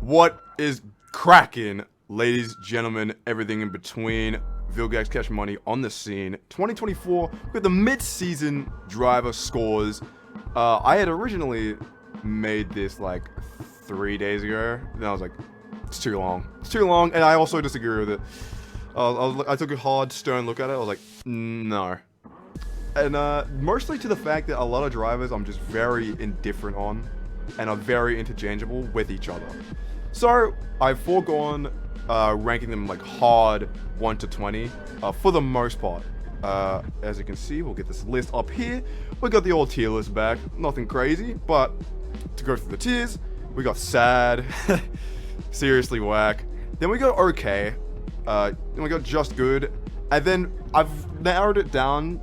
What is cracking, ladies, gentlemen, everything in between? Vilgax Cash Money on the scene. 2024, we got the mid-season driver scores. I had originally made this like 3 days ago. Then I was like, it's too long. It's too long, and I also disagree with it. I took a hard, stern look at it. I was like, no. And mostly to the fact that a lot of drivers I'm just very indifferent on and are very interchangeable with each other. So I've foregone ranking them like hard 1 to 20 for the most part. As you can see, we'll get this list up here. We got the old tier list back. Nothing crazy, but to go through the tiers, we got sad, seriously whack. Then we got okay. Then we got just good. And then I've narrowed it down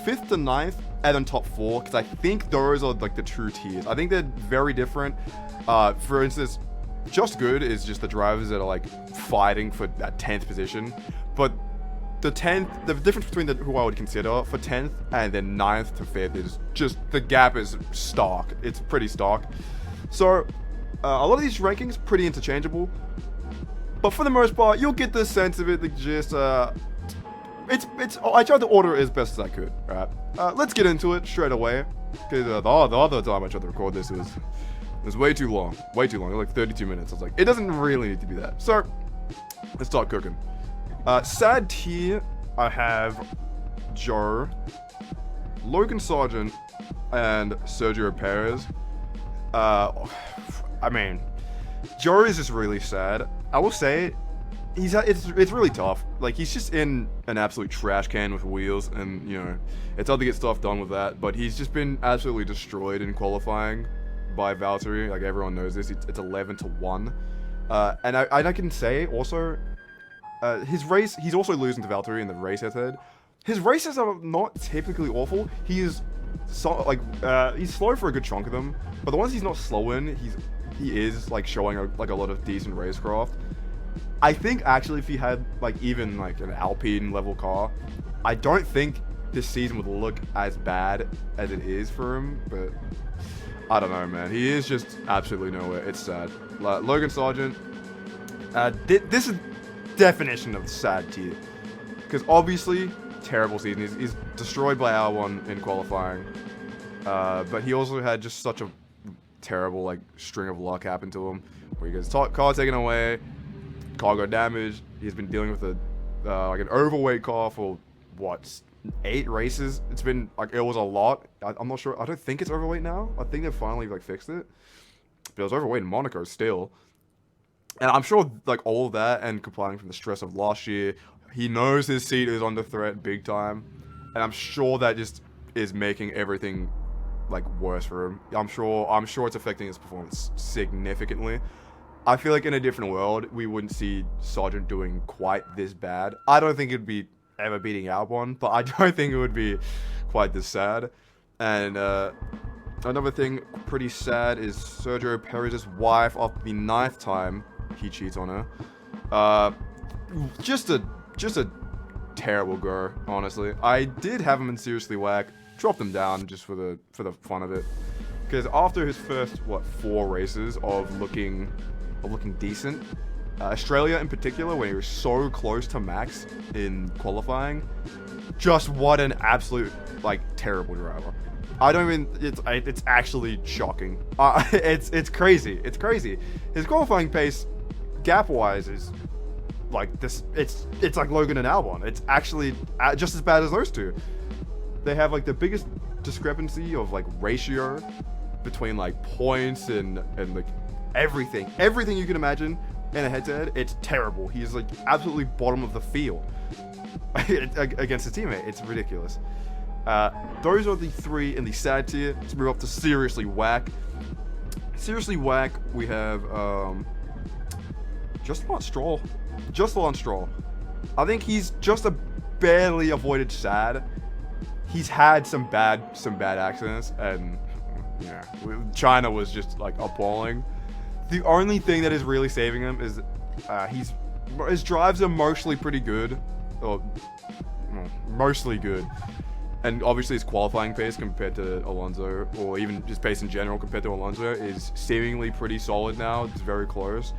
5th to 9th and then top 4 because I think those are like the true tiers. I think they're very different. For instance, just good is just the drivers that are like fighting for that 10th position. But the difference between who I would consider for 10th and then 9th to 5th is just, the gap is stark. It's pretty stark. So a lot of these rankings pretty interchangeable. But for the most part, you'll get the sense of it. The gist, I tried to order it as best as I could. Right, let's get into it straight away. Because the other time I tried to record this, it was way too long. Way too long. It was like 32 minutes. I was like, it doesn't really need to be that. So let's start cooking. Sad tier, I have Joe, Logan Sargent, and Sergio Perez. I mean, Joe is just really sad. I will say, it's really tough. Like, he's just in an absolute trash can with wheels, and you know, it's hard to get stuff done with that. But he's just been absolutely destroyed in qualifying by Valtteri. Like, everyone knows this. It's 11 to 1, and I can say also, his race, he's also losing to Valtteri in the race head. His races are not typically awful. He is he's slow for a good chunk of them, but the ones he's not slow in, he is like showing a lot of decent racecraft. I think actually if he had like even like an Alpine level car, I don't think this season would look as bad as it is for him. But I don't know, man. He is just absolutely nowhere. It's sad. Logan Sargent, this is definition of sad tier, because obviously terrible season. He's destroyed by R1 in qualifying, but he also had just such a terrible like string of luck happen to him, where he gets car taken away, car got damaged. He's been dealing with like an overweight car for what, 8 races. It's been like, it was a lot. I'm not sure. I don't think it's overweight now. I think they've finally like fixed it, but it was overweight in Monaco still. And I'm sure like all of that and complying from the stress of last year, he knows his seat is under threat big time, and I'm sure that just is making everything like worse for him. I'm sure it's affecting his performance significantly. I feel like in a different world, we wouldn't see Sargent doing quite this bad. I don't think it'd be ever beating Albon, but I don't think it would be quite this sad. And another thing pretty sad is Sergio Perez's wife, after the 9th time he cheats on her. Just a terrible go, honestly. I did have him in seriously whack, dropped him down just for the fun of it, because after his first 4 races of looking decent, Australia in particular, when he was so close to Max in qualifying, just what an absolute like terrible driver. I don't even. It's actually shocking. It's crazy. It's crazy. His qualifying pace, gap wise, is like this. It's like Logan and Albon. It's actually just as bad as those two. They have like the biggest discrepancy of like ratio between like points and like everything you can imagine in a head-to-head. It's terrible. He's like absolutely bottom of the field against a teammate. It's ridiculous. Those are the 3 in the sad tier. Let's move up to seriously whack. Seriously whack, we have Just Lance Stroll. I think he's just a barely avoided sad. He's had some bad accidents, and yeah, China was just like appalling. The only thing that is really saving him is his drives are mostly pretty good, or mostly good. And obviously his qualifying pace compared to Alonso, or even just pace in general compared to Alonso, is seemingly pretty solid now. It's very close.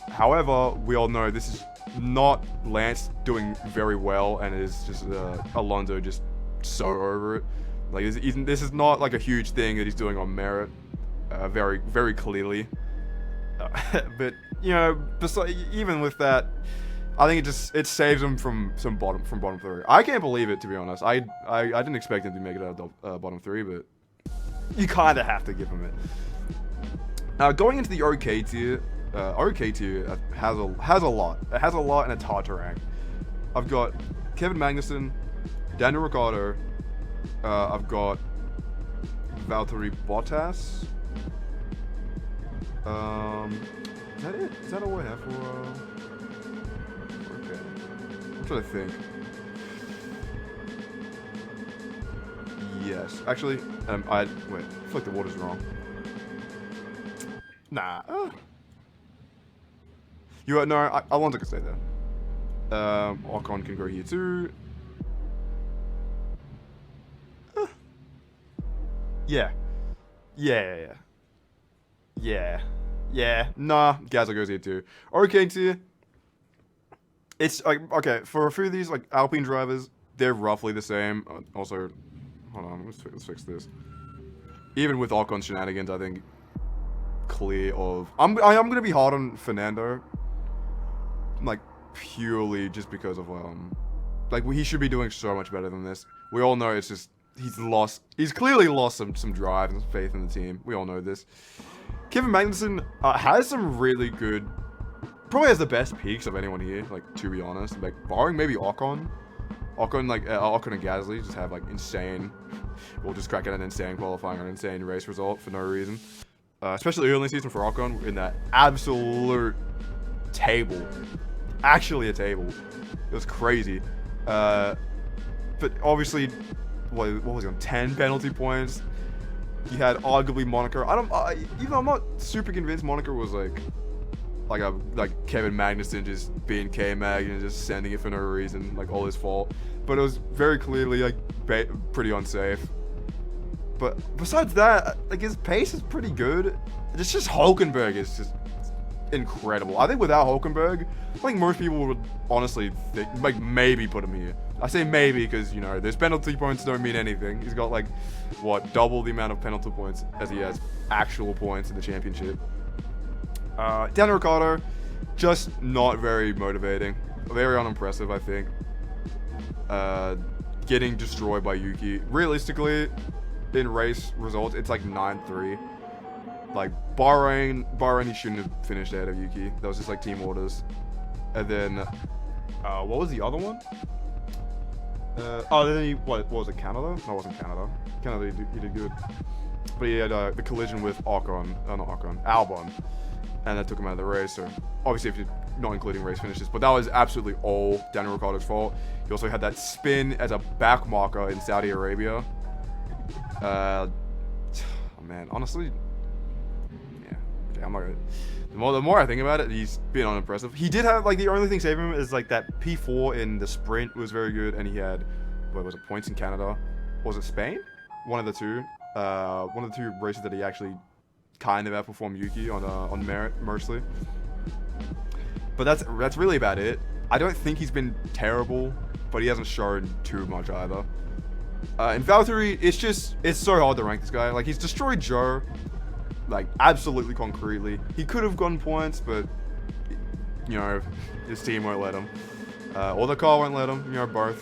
However, we all know this is not Lance doing very well, and it is just Alonso just so over it. Like, this is not like a huge thing that he's doing on merit, very, very clearly. But, you know, even with that, I think it saves him from bottom 3. I can't believe it, to be honest. I didn't expect him to make it out of bottom 3, but you kind of have to give him it. Going into the OK tier, OK tier has a lot. It has a lot, and it's hard to rank. I've got Kevin Magnussen, Daniel Ricciardo. I've got Valtteri Bottas. Is that it? Is that all I have for? Okay. I'm trying to think. Yes, actually, wait. I feel like the water's wrong. Nah. No. Alonso can stay there. Ocon can go here too. Yeah. Nah, Gasly goes here too. Okay, tier. It's like, okay, for a few of these, like, Alpine drivers, they're roughly the same. Also, hold on, let's fix this. Even with Ocon's shenanigans, I think clear of... I'm gonna be hard on Fernando. Like, purely just because of, like, he should be doing so much better than this. We all know it's just... He's clearly lost some drive and faith in the team. We all know this. Kevin Magnussen has some really good, probably has the best peaks of anyone here, like, to be honest. Like, barring maybe Ocon. Ocon and Gasly just have, like, insane, we'll just crack out an insane qualifying, an insane race result for no reason. Especially early in the season for Ocon, in that absolute table. Actually a table. It was crazy. But obviously... what was he on? 10 penalty points. He had arguably Monaco. Even though I'm not super convinced Monaco was like Kevin Magnussen just being K-Mag and just sending it for no reason, like all his fault. But it was very clearly like pretty unsafe. But besides that, like, his pace is pretty good. It's just Hulkenberg is just incredible. I think without Hulkenberg, I think most people would honestly think, like, maybe put him here. I say maybe because, you know, those penalty points don't mean anything. He's got, like, what, double the amount of penalty points as he has actual points in the championship. Daniel Ricciardo, just not very motivating. Very unimpressive, I think. Getting destroyed by Yuki. Realistically, in race results, it's like 9-3. Like, Bahrain, he shouldn't have finished ahead of Yuki. That was just, like, team orders. And then, what was the other one? Then what was it, Canada? No, it wasn't Canada. Canada, he did good. But he had the collision with Albon. And that took him out of the race. So, obviously, if you're not including race finishes. But that was absolutely all Daniel Ricciardo's fault. He also had that spin as a back marker in Saudi Arabia. Oh, man, honestly... I'm not gonna... The more I think about it, he's been unimpressive. He did have, like, the only thing saving him is, like, that P4 in the sprint was very good, and he had, what was it, points in Canada? Was it Spain? One of the two. One of the two races that he actually kind of outperformed Yuki on merit, mostly. But that's really about it. I don't think he's been terrible, but he hasn't shown too much either. And Valtteri, it's so hard to rank this guy. Like, he's destroyed Joe. Like, absolutely concretely. He could have gotten points, but, you know, his team won't let him. Or the car won't let him, you know, both.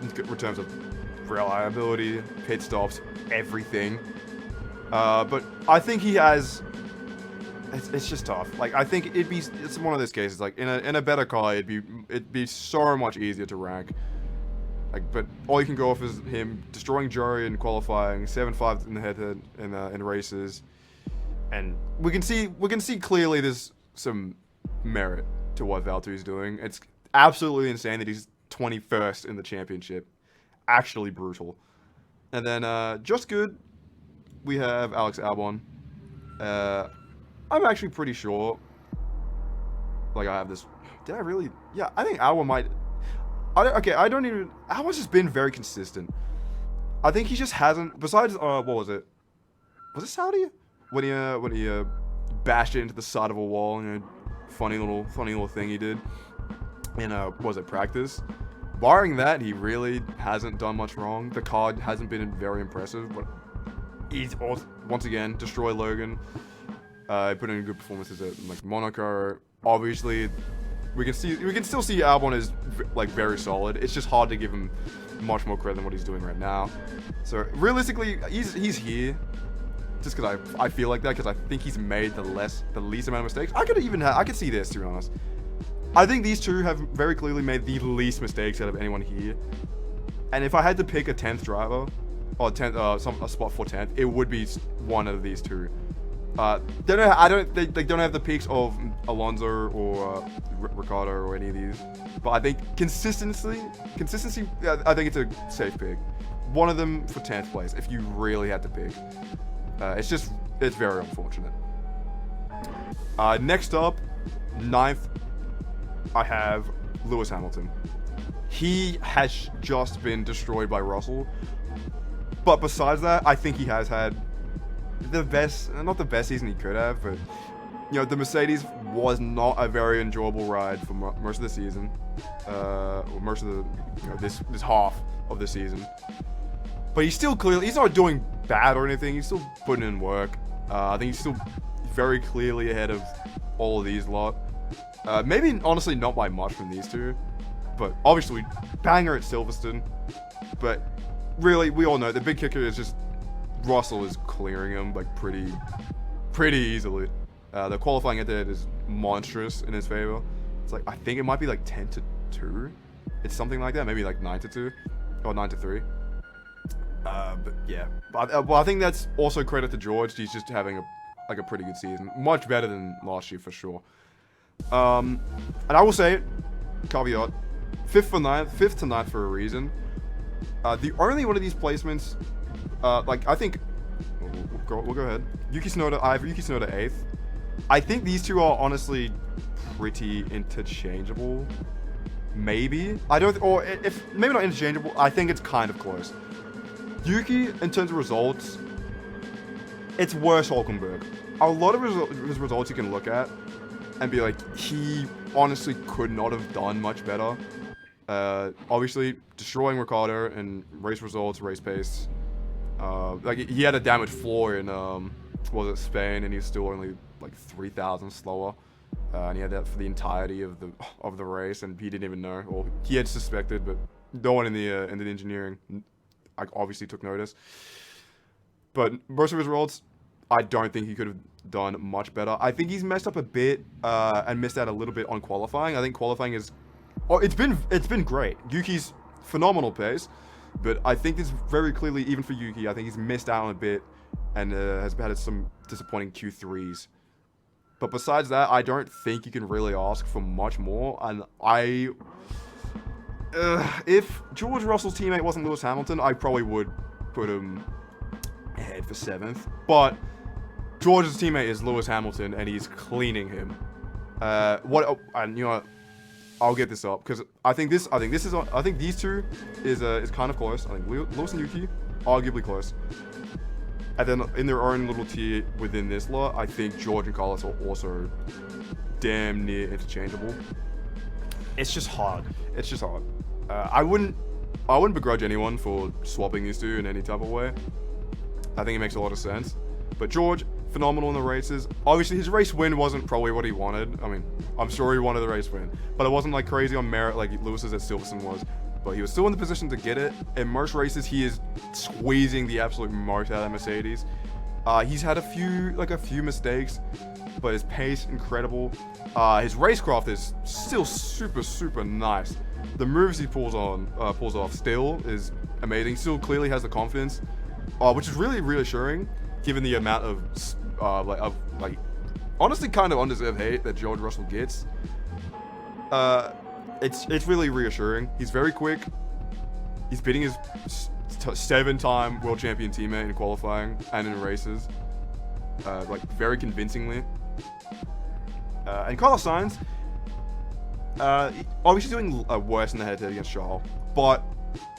In terms of reliability, pit stops, everything. But I think he has... It's just tough. Like, I think it's one of those cases. Like, in a better car, it'd be so much easier to rank. Like, but all you can go off is him destroying Joey in qualifying, 7-5 in the head-to-head in races, and we can see clearly there's some merit to what Valtteri's doing. It's absolutely insane that he's 21st in the championship, actually brutal. And then just good, we have Alex Albon. I'm actually pretty sure. Like, I have this. Did I really? Yeah, I think Albon might. I don't even. Albon's just been very consistent. I think he just hasn't. Besides, what was it? Was it Saudi? When he bashed it into the side of a wall. You know, funny little thing he did. In what was it, practice? Barring that, he really hasn't done much wrong. The card hasn't been very impressive, but he's also, once again destroyed Logan. He put in good performances at like Monaco. Obviously, we can still see Albon is like very solid. It's just hard to give him much more credit than what he's doing right now. So realistically, he's here just because I feel like that, because I think he's made the least amount of mistakes. I could see this, to be honest. I think these two have very clearly made the least mistakes out of anyone here. And if I had to pick a 10th driver, or a spot for 10th, it would be one of these two. They don't have the peaks of Alonso or Ricciardo or any of these. But I think consistency, I think it's a safe pick. One of them for 10th place, if you really had to pick. It's very unfortunate. Next up, 9th. I have Lewis Hamilton. He has just been destroyed by Russell. But besides that, I think he has had not the best season he could have, but you know, the Mercedes was not a very enjoyable ride for most of the season, or most of the this half of the season. But he's not doing bad or anything. He's still putting in work. I think he's still very clearly ahead of all of these lot. Maybe honestly not by much from these two, but obviously banger at Silverstone. But really, we all know the big kicker is just Russell is clearing him like pretty easily. The qualifying at that is monstrous in his favor. It's like, I think it might be like 10-2. It's something like that, maybe like 9-2 or 9-3. But yeah, well, I think that's also credit to George. He's just having a pretty good season, much better than last year for sure. And I will say it, caveat, 5th to 9th for a reason. The only one of these placements, like I think, we'll go ahead. Yuki Tsunoda, I have Yuki Tsunoda 8th. I think these two are honestly pretty interchangeable. Maybe if maybe not interchangeable. I think it's kind of close. Yuki, in terms of results, it's worse Hulkenberg. A lot of his results you can look at and be like, he honestly could not have done much better. Obviously, destroying Ricciardo in race results, race pace. Like he had a damaged floor in Spain, and he was still only like 3,000 slower. And he had that for the entirety of the race, and he didn't even know. Well, he had suspected, but no one in the engineering obviously took notice. But most of his results, I don't think he could have done much better. I think he's messed up a bit and missed out a little bit on qualifying. I think qualifying is, it's been great. Yuki's phenomenal pace, but I think this very clearly, even for Yuki, I think he's missed out on a bit and has had some disappointing Q3s. But besides that, I don't think you can really ask for much more. And if George Russell's teammate wasn't Lewis Hamilton, I probably would put him ahead for 7th. But George's teammate is Lewis Hamilton, and he's cleaning him. And you know what? I'll get this up because I think these two is kind of close. I think Lewis and Yuki, arguably close. And then in their own little tier within this lot, I think George and Carlos are also damn near interchangeable. It's just hard. I wouldn't begrudge anyone for swapping these two in any type of way. I think it makes a lot of sense. But George, phenomenal in the races. Obviously, his race win wasn't probably what he wanted. I mean, I'm sure he wanted the race win, but it wasn't like crazy on merit like Lewis's at Silverstone was. But he was still in the position to get it. In most races, he is squeezing the absolute most out of Mercedes. He's had a few mistakes, but his pace, incredible. His racecraft is still super, super nice. The moves he pulls off still is amazing. Still clearly has the confidence, which is really reassuring, given the amount of honestly kind of undeserved hate that George Russell gets. It's really reassuring. He's very quick. He's beating his 7-time world champion teammate in qualifying and in races, very convincingly. And Carlos Sainz, Obviously doing worse in the head-to-head against Charles, but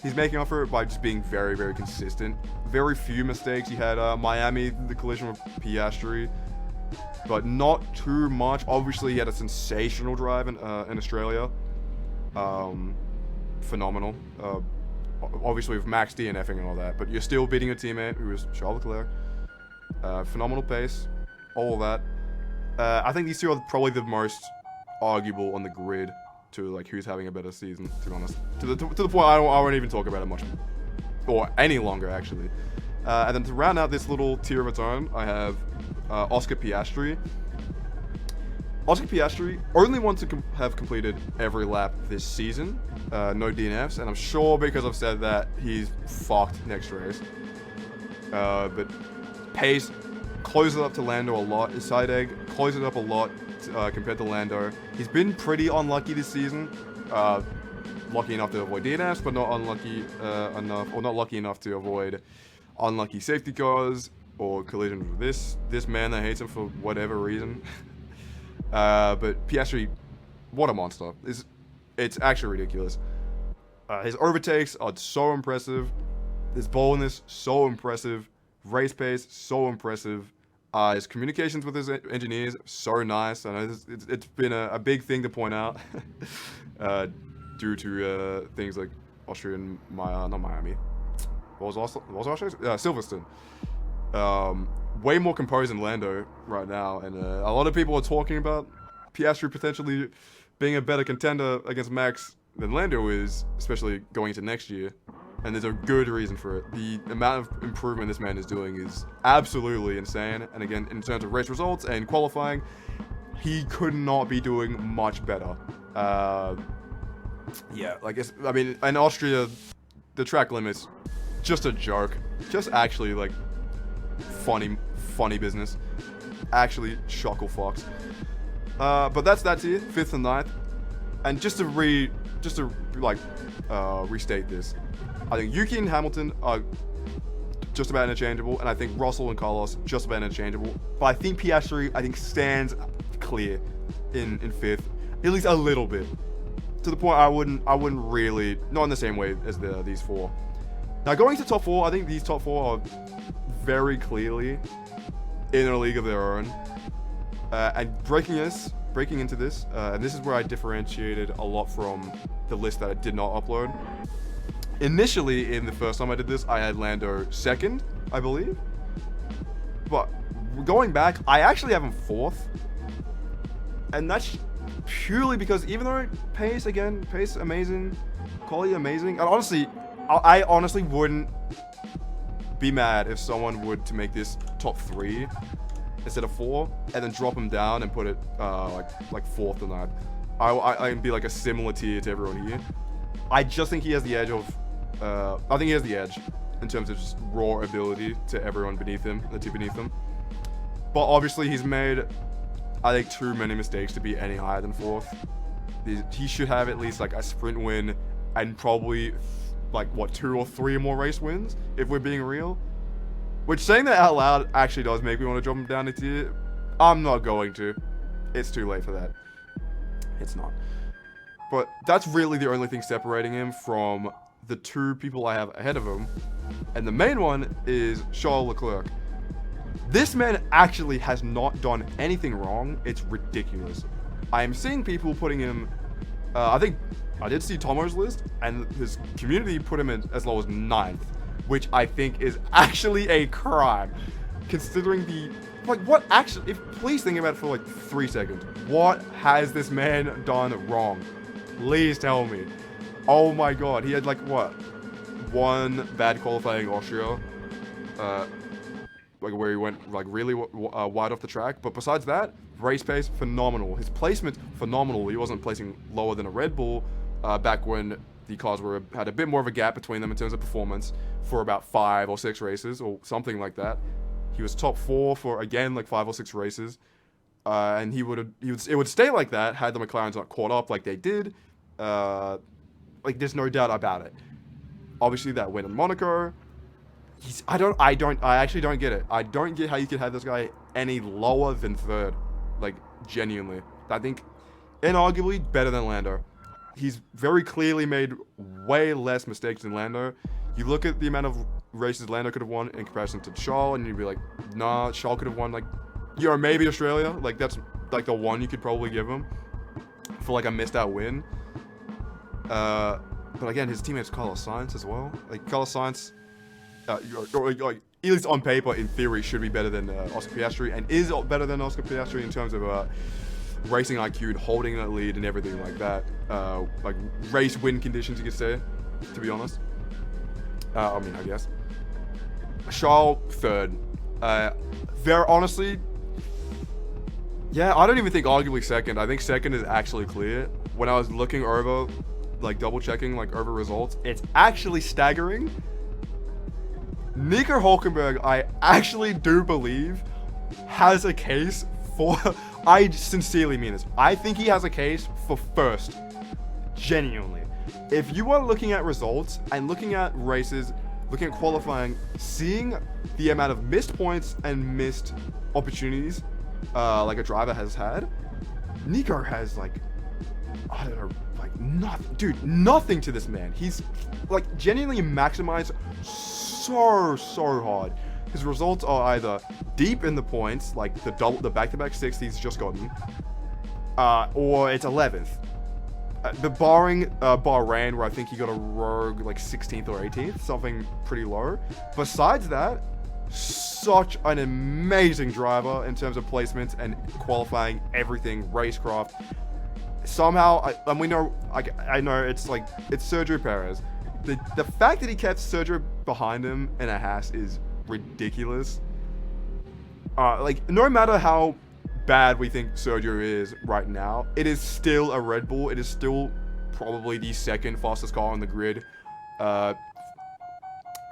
he's making up for it by just being very, very consistent. Very few mistakes. He had Miami, the collision with Piastri, but not too much. Obviously, he had a sensational drive in Australia. Phenomenal. Obviously, with Max DNFing and all that, but you're still beating your teammate, who is Charles Leclerc. Phenomenal pace, all of that. I think these two are probably the most arguable on the grid to like who's having a better season. To be honest, to the point I won't even talk about it much, or any longer actually. And then to round out this little tier of its own, I have Oscar Piastri. Oscar Piastri, only one to have completed every lap this season. No DNFs, and I'm sure because I've said that, he's fucked next race. But pace closes up to Lando a lot. His side egg closes up a lot compared to Lando. He's been pretty unlucky this season. Lucky enough to avoid DNFs, but not unlucky enough, or not lucky enough to avoid unlucky safety cars or collisions with this man that hates him for whatever reason. But Piastri, what a monster. It's actually ridiculous. His overtakes are so impressive. His boldness, so impressive. Race pace, so impressive. His communications with his engineers, so nice. I know it's been a big thing to point out due to things like Austria and not Miami. What was Austria? Silverstone. Way more composed than Lando right now, and a lot of people are talking about Piastri potentially being a better contender against Max than Lando is, especially going into next year. And there's a good reason for it. The amount of improvement this man is doing is absolutely insane. And again, in terms of race results and qualifying, he could not be doing much better. Yeah, I mean, in Austria, the track limit's just a joke. Just actually, like, funny business. Actually, chuckle fox. But that's that tier, 5th and 9th. And just to restate this, I think Yuki and Hamilton are just about interchangeable, and I think Russell and Carlos just about interchangeable. But I think Piastri, stands clear in 5th, at least a little bit, to the point I wouldn't really, not in the same way as these four. Now going to top 4, I think these top 4 are very clearly in a league of their own, and breaking into this, and this is where I differentiated a lot from the list that I did not upload. Initially, in the first time I did this, I had Lando 2nd, I believe. But going back, I actually have him 4th. And that's purely because even though pace amazing, quality amazing, and I honestly wouldn't be mad if someone would to make this top 3 instead of 4, and then drop him down and put it like 4th or 9th. I'd be like a similar tier to everyone here. I just think he has the edge in terms of just raw ability to everyone beneath him, the two beneath him. But obviously he's made, I think, too many mistakes to be any higher than 4th. He should have at least like a sprint win and probably like 2 or 3 more race wins, if we're being real. Which, saying that out loud actually does make me want to drop him down a tier. I'm not going to. It's too late for that. It's not. But that's really the only thing separating him from the 2 people I have ahead of him. And the main one is Charles Leclerc. This man actually has not done anything wrong. It's ridiculous. I am seeing people putting him... I think I did see Tomo's list, and his community put him in as low as 9th. Which I think is actually a crime. Considering the... what actually... please think about it for 3 seconds. What has this man done wrong? Please tell me. Oh my god, he had one bad qualifying Austria, where he went really wide off the track. But besides that, race pace phenomenal. His placement phenomenal. He wasn't placing lower than a Red Bull back when the cars had a bit more of a gap between them in terms of performance for about 5 or 6 races or something like that. He was top 4 for again 5 or 6 races. And it would stay like that had the McLarens not caught up like they did. There's no doubt about it. Obviously, that win in Monaco. I actually don't get it. I don't get how you could have this guy any lower than 3rd. Genuinely. I think inarguably better than Lando. He's very clearly made way less mistakes than Lando. You look at the amount of races Lando could have won in comparison to Charles, and you'd be like, nah, Charles could have won, like, maybe Australia. Like, that's, like, the one you could probably give him for, like, a missed out win. But again, his teammate's Carlos Sainz as well. Like, Carlos Sainz, like, at least on paper, in theory, should be better than Oscar Piastri, and is better than Oscar Piastri in terms of racing IQ, holding that lead and everything like that. Like, race win conditions, you could say, to be honest. I mean, I guess. Charles, third. Very honestly, yeah, I don't even think arguably second. I think second is actually clear. When I was looking over, like, double-checking, like, over results, it's actually staggering. Nico Hülkenberg, I actually do believe, has a case for... I sincerely mean this. I think he has a case for first. Genuinely. If you are looking at results and looking at races, looking at qualifying, seeing the amount of missed points and missed opportunities like a driver has had, Nico has, like, I don't know, like, nothing. Dude, nothing to this man. He's, like, genuinely maximized so hard. His results are either deep in the points, like the back-to-back 60s he's just gotten, or it's 11th. But barring Bahrain, where I think he got a rogue like 16th or 18th, something pretty low. Besides that, such an amazing driver in terms of placements and qualifying, everything, racecraft. Somehow, and we know, I know it's Sergio Perez. The fact that he kept Sergio behind him in a Haas is ridiculous. Like, no matter how bad we think Sergio is right now, it is still a Red Bull. It is still probably the second fastest car on the grid. And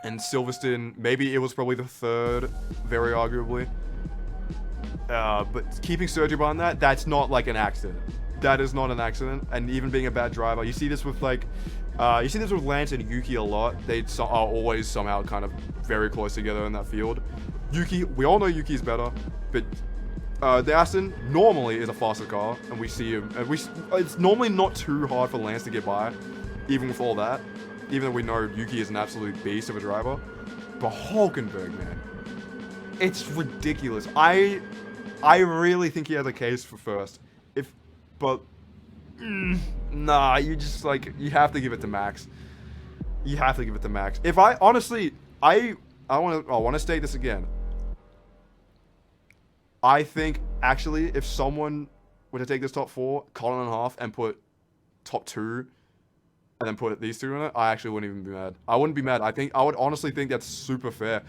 Silverstone, maybe it was probably the third, very arguably. But keeping Sergio behind that's not like an accident. That is not an accident. And even being a bad driver, you see this with like, you see this with Lance and Yuki a lot. They are always somehow kind of very close together in that field. Yuki, we all know Yuki's better, but the Aston normally is a faster car, and we see him. And it's normally not too hard for Lance to get by, even with all that. Even though we know Yuki is an absolute beast of a driver, but Hülkenberg, man, it's ridiculous. I really think he has a case for first. Nah, you just like you have to give it to Max. You have to give it to Max. If I honestly, I want to state this again. I think actually, if someone were to take this top 4, cut it in half, and put top 2, and then put these 2 in it, I actually wouldn't even be mad. I wouldn't be mad. I would honestly think that's super fair.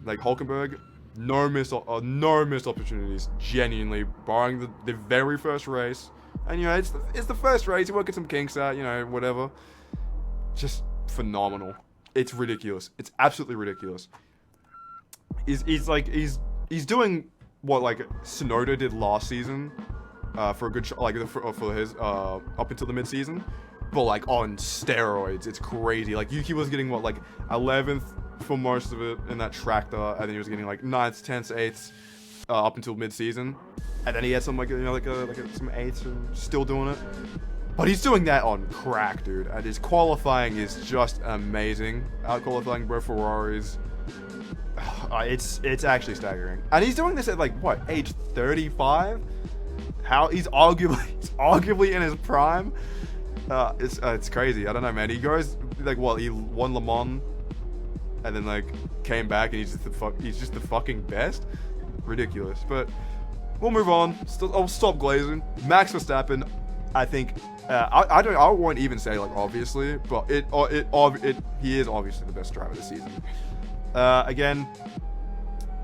Like Hülkenberg, no missed opportunities. Genuinely, barring the very first race, and you know it's the first race. You work some kinks out, you know, whatever. Just phenomenal. It's ridiculous. It's absolutely ridiculous. He's doing what like Tsunoda did last season, for a good shot, like for his up until the mid-season, but like on steroids. It's crazy. Like Yuki was getting what, like 11th for most of it in that tractor, and then he was getting like 9th, 10th, 8th up until mid-season, and then he had some like, you know, some 8ths and still doing it. But he's doing that on crack, dude. And his qualifying is just amazing. Out qualifying both Ferraris. It's actually staggering. And he's doing this at like what, age 35? How he's arguably in his prime. It's crazy. I don't know, man. He goes like what, he won Le Mans and then like came back and he's just the fucking best. Ridiculous. But we'll move on. I'll stop glazing. Max Verstappen, I think I won't even say like obviously, but he is obviously the best driver this season. Again,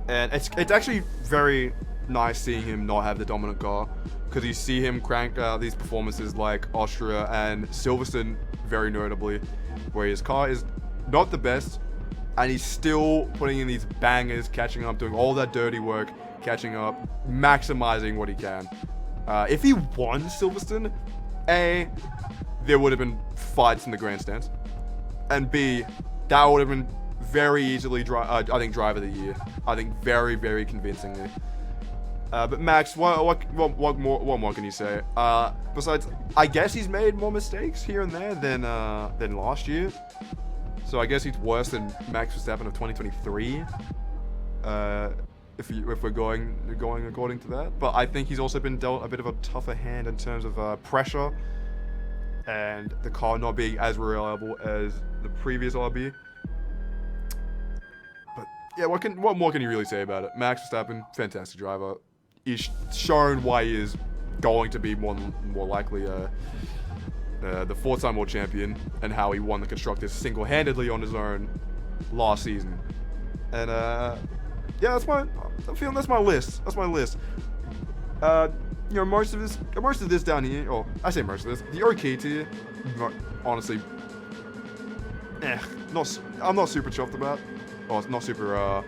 and it's actually very nice seeing him not have the dominant car, because you see him crank these performances like Austria and Silverstone, very notably, where his car is not the best, and he's still putting in these bangers, catching up, doing all that dirty work, catching up, maximizing what he can. If he won Silverstone, A, there would have been fights in the grandstands, and B, that would have been very easily, I think, driver of the year. I think very, very convincingly. But Max, what more can you say? Besides, I guess he's made more mistakes here and there than last year. So I guess he's worse than Max Verstappen of 2023. If we're going according to that. But I think he's also been dealt a bit of a tougher hand in terms of pressure and the car not being as reliable as the previous RB. But yeah, what more can you really say about it? Max Verstappen, fantastic driver. He's shown why he is going to be more likely the four-time world champion, and how he won the constructors single-handedly on his own last season. And yeah, that's my list. That's my list. You know, most of this down here, or I say most of this, the OK tier, honestly, I'm not super chuffed about, or not super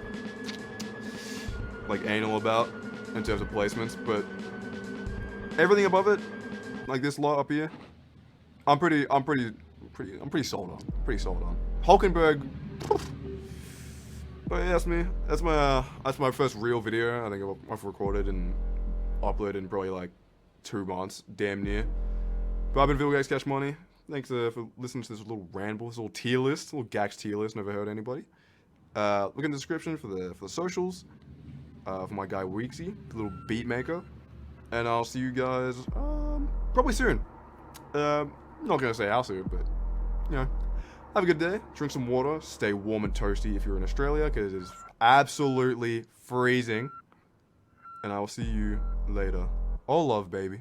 like anal about in terms of placements, but everything above it, like this lot up here, I'm pretty sold on. Pretty sold on. Hulkenberg. But yeah, that's me. That's my first real video. I think I've recorded and uploaded in probably like 2 months, damn near. But I've been Video Gags Cash Money. Thanks for listening to this little ramble, this little tier list, little Gags tier list. Never heard anybody. Look in the description for the socials. For my guy Weeksy, the little beat maker. And I'll see you guys probably soon. I'm not gonna say how soon, but you know, have a good day. Drink some water. Stay warm and toasty if you're in Australia, because it's absolutely freezing. And I will see you later. All love, baby.